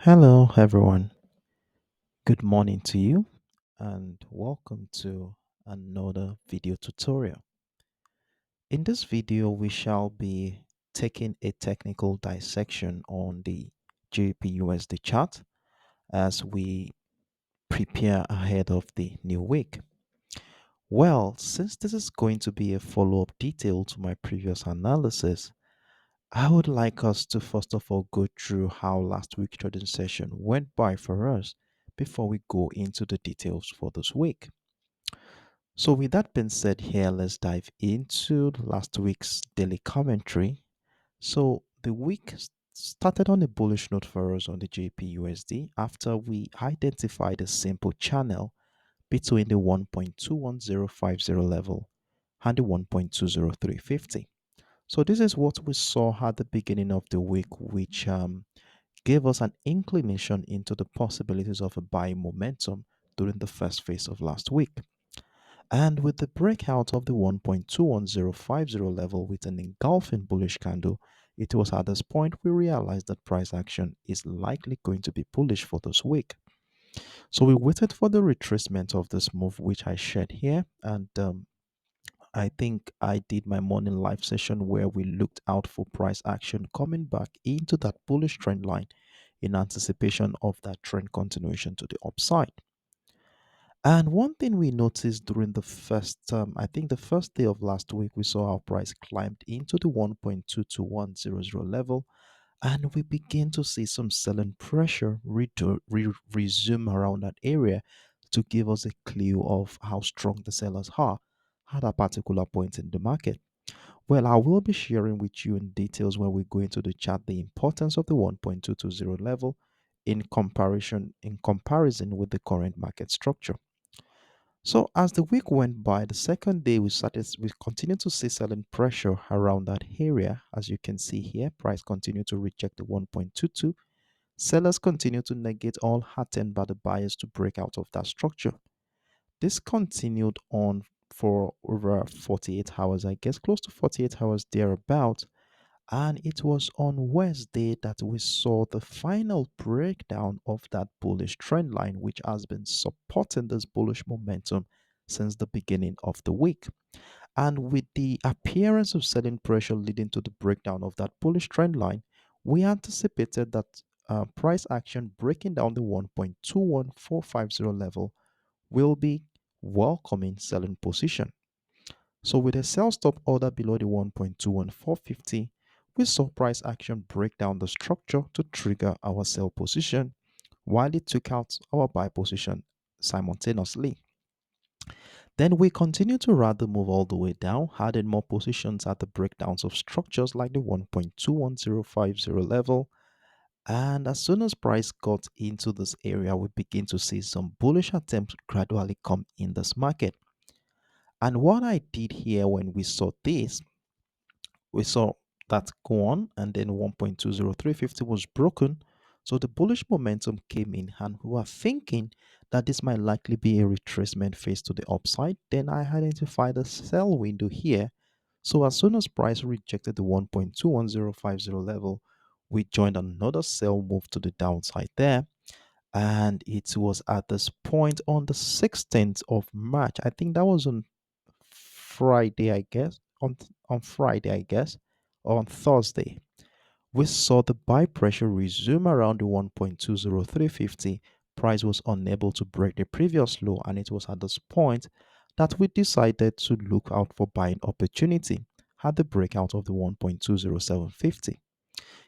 Hello, everyone. Good morning to you, and welcome to another video tutorial. In this video, we shall be taking a technical dissection on the GBPUSD chart as we prepare ahead of the new week. Well, since this is going to be a follow-up detail to my previous analysis, I would like us to first of all go through how last week's trading session went by for us before we go into the details for this week. So, with that being said, here let's dive into last week's daily commentary. So, the week started on a bullish note for us on the JPUSD after we identified a simple channel between the 1.21050 level and the 1.20350. So this is what we saw at the beginning of the week, which gave us an inclination into the possibilities of a buying momentum during the first phase of last week. And with the breakout of the 1.21050 level with an engulfing bullish candle, it was at this point we realized that price action is likely going to be bullish for this week. So we waited for the retracement of this move, which I shared here, and I think I did my morning live session where we looked out for price action coming back into that bullish trend line in anticipation of that trend continuation to the upside. And one thing we noticed during the I think the first day of last week, we saw our price climbed into the 1.22100 level, and we begin to see some selling pressure resume around that area to give us a clue of how strong the sellers are at a particular point in the market. Well, I will be sharing with you in details when we go into the chart the importance of the 1.220 level in comparison with the current market structure. So as the week went by, the second day we continued to see selling pressure around that area. As you can see here, price continued to reject the 1.22. Sellers continue to negate all attempt by the buyers to break out of that structure. This continued on for over 48 hours, I guess, close to 48 hours thereabout. And it was on Wednesday that we saw the final breakdown of that bullish trend line, which has been supporting this bullish momentum since the beginning of the week. And with the appearance of selling pressure leading to the breakdown of that bullish trend line, we anticipated that price action breaking down the 1.21450 level will be welcoming selling position. So with a sell stop order below the 1.21450, we saw price action break down the structure to trigger our sell position while it took out our buy position simultaneously. Then we continue to rather move all the way down, adding more positions at the breakdowns of structures like the 1.21050 level. And as soon as price got into this area, we begin to see some bullish attempts gradually come in this market. And what I did here when we saw this, we saw that go on, and then 1.20350 was broken. So the bullish momentum came in, and we were thinking that this might likely be a retracement phase to the upside. Then I identified a sell window here. So as soon as price rejected the 1.21050 level, we joined another sell move to the downside there. And it was at this point on the 16th of March. I think that was on Friday, I guess. On Friday, I guess, or on Thursday, we saw the buy pressure resume around the 1.20350. Price was unable to break the previous low, and it was at this point that we decided to look out for buying opportunity at the breakout of the 1.20750.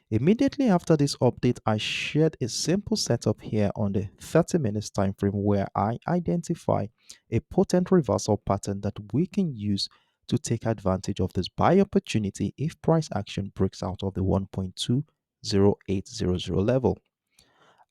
Immediately after this update, I shared a simple setup here on the 30 minutes time frame where I identify a potent reversal pattern that we can use to take advantage of this buy opportunity if price action breaks out of the 1.20800 level.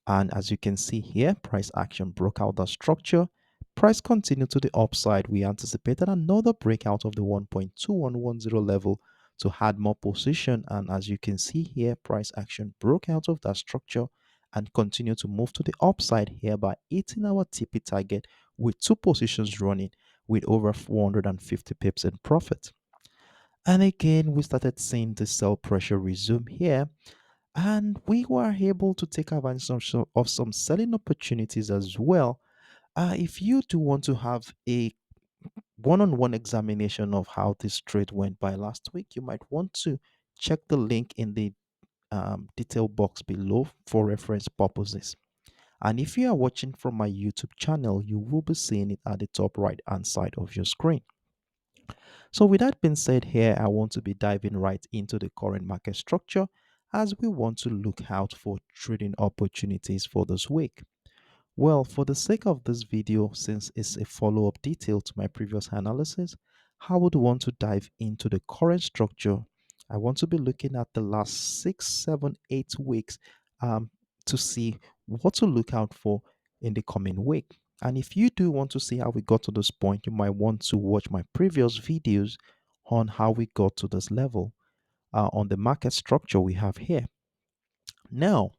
And as you can see here, price action broke out the structure. Price continued to the upside. We anticipated another breakout of the 1.2110 level to add more position. And as you can see here, price action broke out of that structure and continued to move to the upside here by hitting our TP target with two positions running with over 450 pips in profit. And again, we started seeing the sell pressure resume here, And we were able to take advantage of some selling opportunities as well. If you do want to have a one-on-one examination of how this trade went by last week, you might want to check the link in the detail box below for reference purposes. And if you are watching from my YouTube channel, you will be seeing it at the top right hand side of your screen. So, with that being said, here I want to be diving right into the current market structure as we want to look out for trading opportunities for this week. Well, for the sake of this video, since it's a follow-up detail to my previous analysis, I would want to dive into the current structure. I want to be looking at the last 6, 7, 8 weeks um, to see what to look out for in the coming week. And if you do want to see how we got to this point, you might want to watch my previous videos on how we got to this level on the market structure we have here. Now,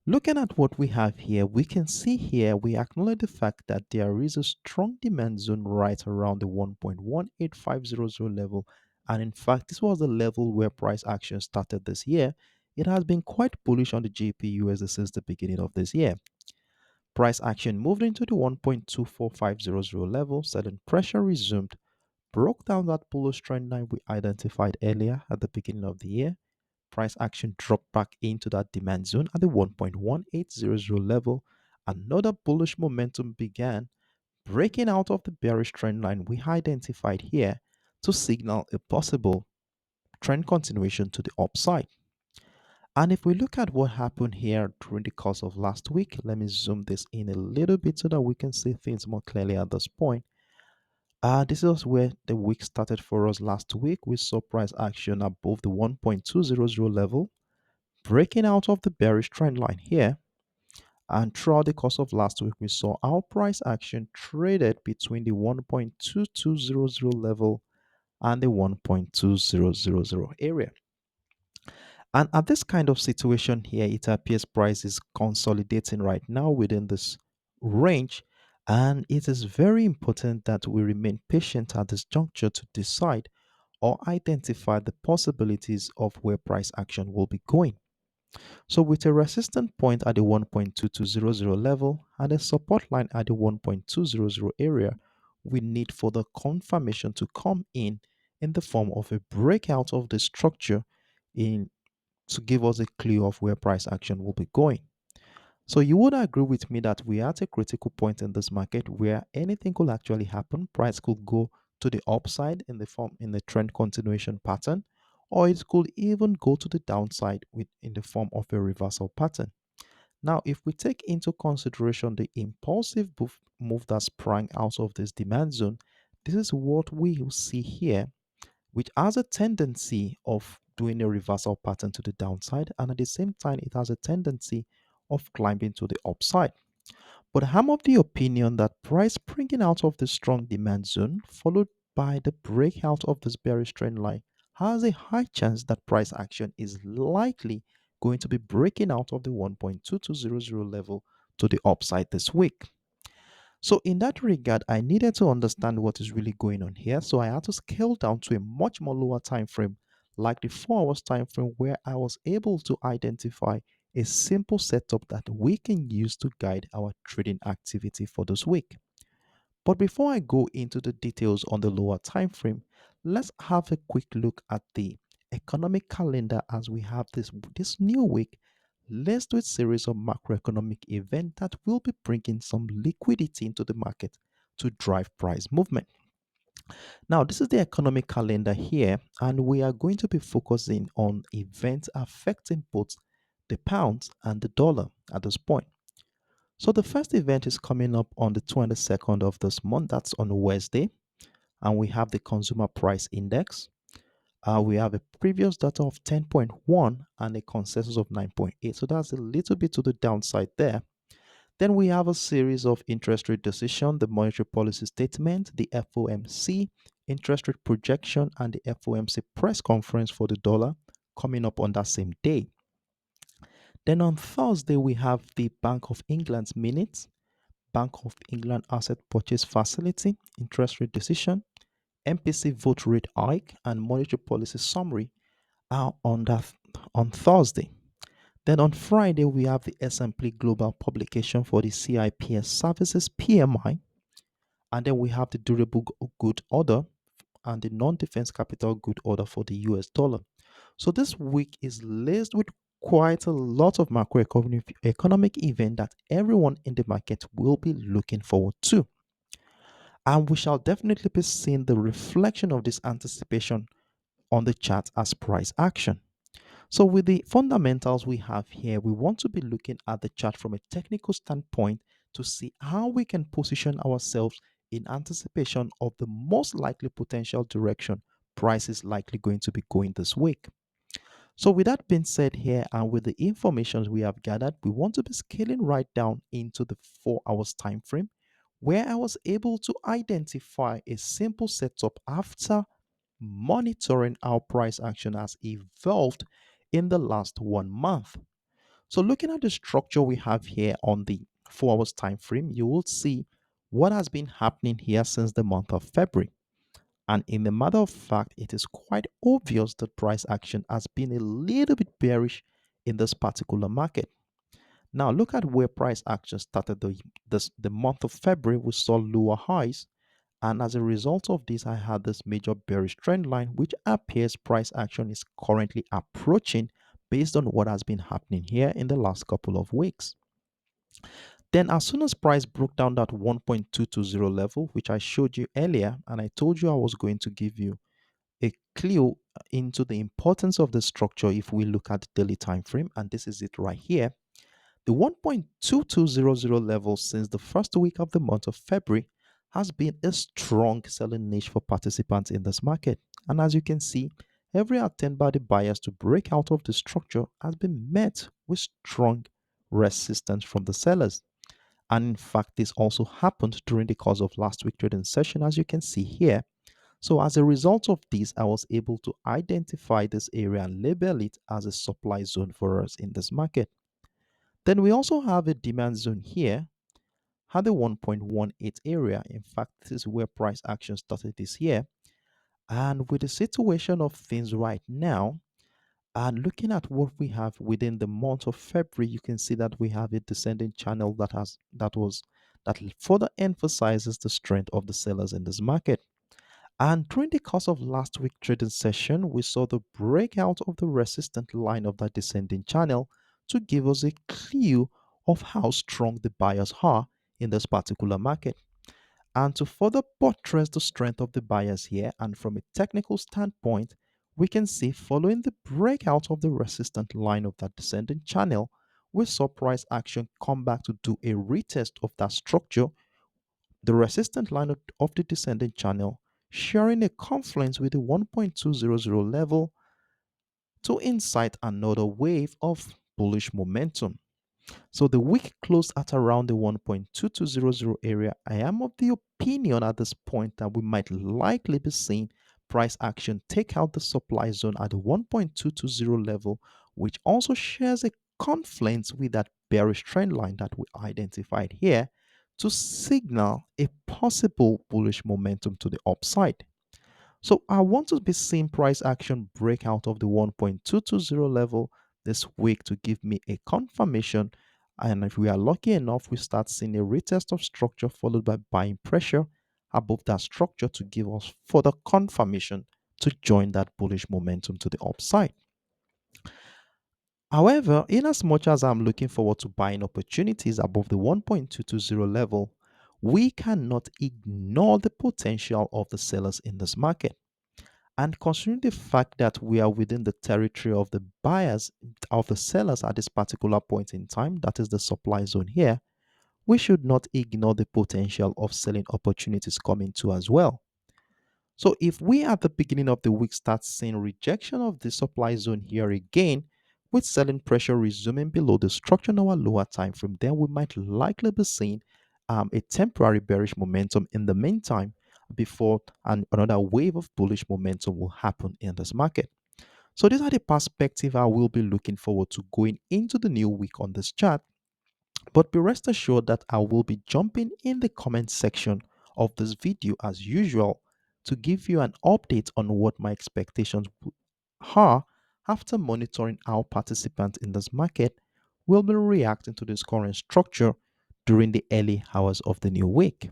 looking at what we have here, we can see here we acknowledge the fact that there is a strong demand zone right around the 1.18500 level. And in fact, this was the level where price action started this year. It has been quite bullish on the GBPUSD since the beginning of this year. Price action moved into the 1.24500 level, selling pressure resumed, broke down that bullish trend line we identified earlier at the beginning of the year. Price action dropped back into that demand zone at the 1.1800 level. Another bullish momentum began, breaking out of the bearish trend line we identified here to signal a possible trend continuation to the upside. And if we look at what happened here during the course of last week, let me zoom this in a little bit so that we can see things more clearly at this point. This is where the week started for us last week. We saw price action above the 1.200 level, breaking out of the bearish trend line here. And throughout the course of last week, we saw our price action traded between the 1.2200 level and the 1.2000 area. And at this kind of situation here, it appears price is consolidating right now within this range. And it is very important that we remain patient at this juncture to decide or identify the possibilities of where price action will be going. So with a resistance point at the 1.2200 level and a support line at the 1.200 area, we need further confirmation to come in the form of a breakout of the structure in to give us a clue of where price action will be going. So you would agree with me that we are at a critical point in this market where anything could actually happen. Price could go to the upside in the trend continuation pattern, or it could even go to the downside in the form of a reversal pattern. Now, if we take into consideration the impulsive move that sprang out of this demand zone, this is what we will see here, which has a tendency of doing a reversal pattern to the downside, and at the same time, it has a tendency of climbing to the upside. But I'm of the opinion that price springing out of the strong demand zone, followed by the breakout of this bearish trend line, has a high chance that price action is likely going to be breaking out of the 1.2200 level to the upside this week. So, in that regard, I needed to understand what is really going on here. So, I had to scale down to a much more lower time frame, like the 4 hours time frame, where I was able to identify a simple setup that we can use to guide our trading activity for this week. But before I go into the details on the lower time frame, let's have a quick look at the economic calendar as we have this new week. Let's do a series of macroeconomic events that will be bringing some liquidity into the market to drive price movement. Now, this is the economic calendar here, and we are going to be focusing on events affecting both the pound and the dollar at this point. So, the first event is coming up on the 22nd of this month, that's on Wednesday, and we have the consumer price index. We have a previous data of 10.1 and a consensus of 9.8. So that's a little bit to the downside there. Then we have a series of interest rate decision, the monetary policy statement, the FOMC interest rate projection, and the FOMC press conference for the dollar coming up on that same day. Then on Thursday, we have the Bank of England's minutes, Bank of England asset purchase facility, interest rate decision, MPC vote rate hike, and monetary policy summary are on Thursday. Then on Friday, we have the S&P Global publication for the CIPS Services PMI. And then we have the durable good order and the non-defense capital good order for the US dollar. So this week is laced with quite a lot of macroeconomic economic event that everyone in the market will be looking forward to. And we shall definitely be seeing the reflection of this anticipation on the chart as price action. So with the fundamentals we have here, we want to be looking at the chart from a technical standpoint to see how we can position ourselves in anticipation of the most likely potential direction price is likely going to be going this week. So with that being said here and with the information we have gathered, we want to be scaling right down into the 4 hours time frame where I was able to identify a simple setup after monitoring how price action has evolved in the last 1 month. So looking at the structure we have here on the 4 hours time frame, you will see what has been happening here since the month of February. And in the matter of fact, it is quite obvious that price action has been a little bit bearish in this particular market. Now look at where price action started the month of February. We saw lower highs, and as a result of this, I had this major bearish trend line, which appears price action is currently approaching based on what has been happening here in the last couple of weeks. Then as soon as price broke down that 1.220 level, which I showed you earlier, and I told you I was going to give you a clue into the importance of the structure if we look at the daily time frame, and this is it right here. The 1.2200 level since the first week of the month of February has been a strong selling niche for participants in this market. And as you can see, every attempt by the buyers to break out of the structure has been met with strong resistance from the sellers. And in fact, this also happened during the course of last week's trading session, as you can see here. So as a result of this, I was able to identify this area and label it as a supply zone for us in this market. Then we also have a demand zone here at the 1.18 area. In fact, this is where price action started this year. And with the situation of things right now, and looking at what we have within the month of February, you can see that we have a descending channel that further emphasizes the strength of the sellers in this market. And during the course of last week's trading session, we saw the breakout of the resistant line of that descending channel to give us a clue of how strong the buyers are in this particular market. And to further buttress the strength of the buyers here, and from a technical standpoint, we can see following the breakout of the resistant line of that descending channel, we saw price action come back to do a retest of that structure, the resistant line of the descending channel, sharing a confluence with the 1.200 level to incite another wave of bullish momentum. So the week closed at around the 1.2200 area. I am of the opinion at this point that we might likely be seeing price action take out the supply zone at the 1.220 level, which also shares a confluence with that bearish trend line that we identified here to signal a possible bullish momentum to the upside. So I want to be seeing price action break out of the 1.220 level this week to give me a confirmation. And if we are lucky enough, we start seeing a retest of structure followed by buying pressure above that structure to give us further confirmation to join that bullish momentum to the upside. However, in as much as I'm looking forward to buying opportunities above the 1.220 level, we cannot ignore the potential of the sellers in this market. And considering the fact that we are within the territory of the buyers, of the sellers at this particular point in time, that is the supply zone here, we should not ignore the potential of selling opportunities coming to as well. So if we at the beginning of the week start seeing rejection of the supply zone here again, with selling pressure resuming below the structure in our lower time frame, then we might likely be seeing a temporary bearish momentum in the meantime before another wave of bullish momentum will happen in this market. So these are the perspective I will be looking forward to going into the new week on this chart. But be rest assured that I will be jumping in the comment section of this video as usual to give you an update on what my expectations are after monitoring how participants in this market will be reacting to this current structure during the early hours of the new week.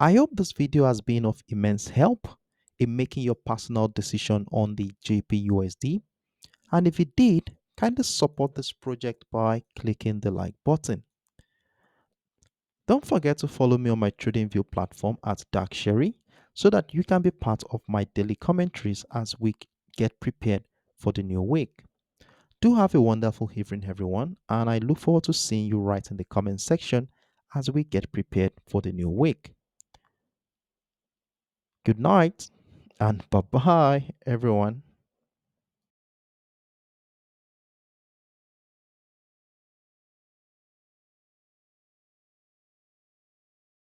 I hope this video has been of immense help in making your personal decision on the GBPUSD, and if it did, kindly support this project by clicking the like button. Don't forget to follow me on my TradingView platform at DarkSherry so that you can be part of my daily commentaries as we get prepared for the new week. Do have a wonderful evening, everyone, and I look forward to seeing you right in the comment section as we get prepared for the new week. Good night and bye bye, everyone.